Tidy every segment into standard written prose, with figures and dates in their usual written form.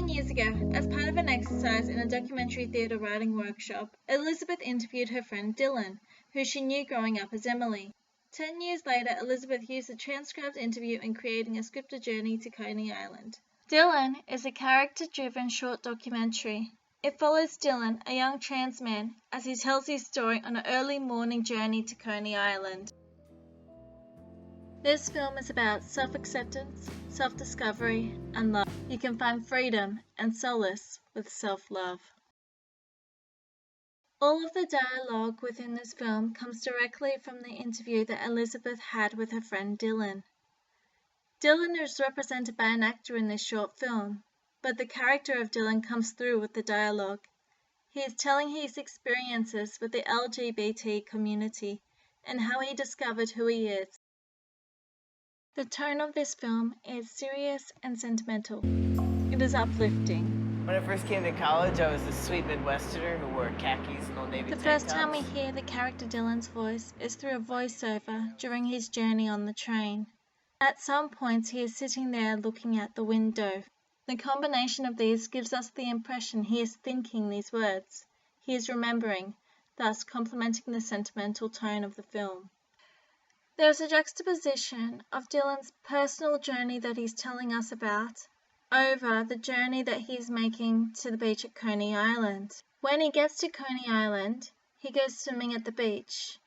10 years ago, as part of an exercise in a documentary theatre writing workshop, Elizabeth interviewed her friend Dylan, who she knew growing up as Emily. 10 years later, Elizabeth used the transcribed interview in creating a scripted journey to Coney Island. Dylan is a character-driven short documentary. It follows Dylan, a young trans man, as he tells his story on an early morning journey to Coney Island. This film is about self-acceptance, self-discovery, and love. You can find freedom and solace with self-love. All of the dialogue within this film comes directly from the interview that Elizabeth had with her friend Dylan. Dylan is represented by an actor in this short film, but the character of Dylan comes through with the dialogue. He is telling his experiences with the LGBT community and how he discovered who he is. The tone of this film is serious and sentimental. It is uplifting. When I first came to college, I was a sweet Midwesterner who wore khakis and Old Navy tank tops. The first time we hear the character Dylan's voice is through a voiceover during his journey on the train. At some points, he is sitting there looking out the window. The combination of these gives us the impression he is thinking these words. He is remembering, thus complementing the sentimental tone of the film. There is a juxtaposition of Dylan's personal journey that he's telling us about over the journey that he's making to the beach at Coney Island. When he gets to Coney Island, he goes swimming at the beach,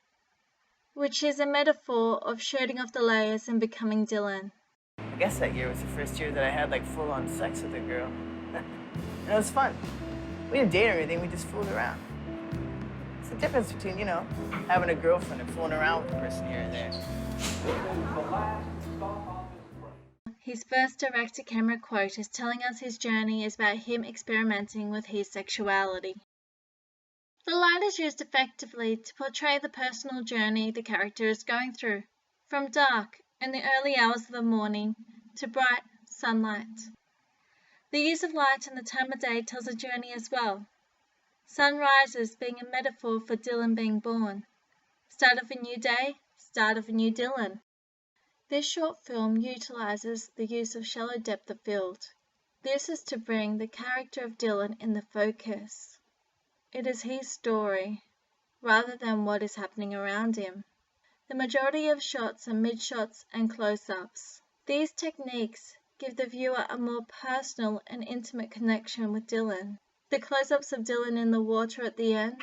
which is a metaphor of shedding off the layers and becoming Dylan. I guess that year was the first year that I had like full-on sex with a girl. And it was fun. We didn't date or anything, we just fooled around. It's the difference between, having a girlfriend and fooling around with a person here and there. His first direct-to-camera quote is telling us his journey is about him experimenting with his sexuality. The light is used effectively to portray the personal journey the character is going through, from dark in the early hours of the morning to bright sunlight. The use of light and the time of day tells a journey as well. Sunrises being a metaphor for Dylan being born. Start of a new day, start of a new Dylan. This short film utilizes the use of shallow depth of field. This is to bring the character of Dylan in the focus. It is his story, rather than what is happening around him. The majority of shots are mid-shots and close-ups. These techniques give the viewer a more personal and intimate connection with Dylan. The close-ups of Dylan in the water at the end,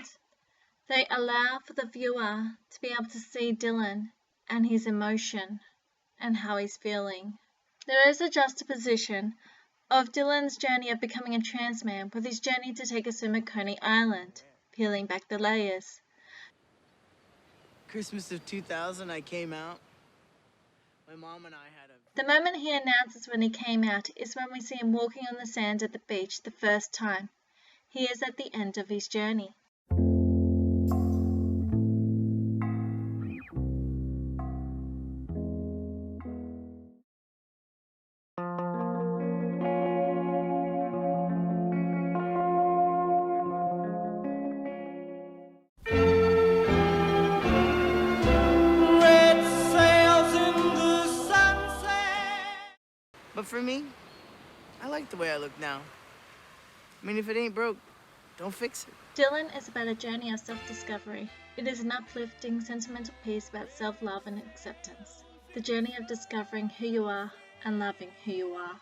they allow for the viewer to be able to see Dylan and his emotion and how he's feeling. There is a juxtaposition of Dylan's journey of becoming a trans man with his journey to take a swim at Coney Island, peeling back the layers. Christmas of 2000, I came out. My mom and I had a... The moment he announces when he came out is when we see him walking on the sand at the beach the first time. He is at the end of his journey. But for me, I like the way I look now. I mean, if it ain't broke, don't fix it. Dylan is about a journey of self-discovery. It is an uplifting, sentimental piece about self-love and acceptance. The journey of discovering who you are and loving who you are.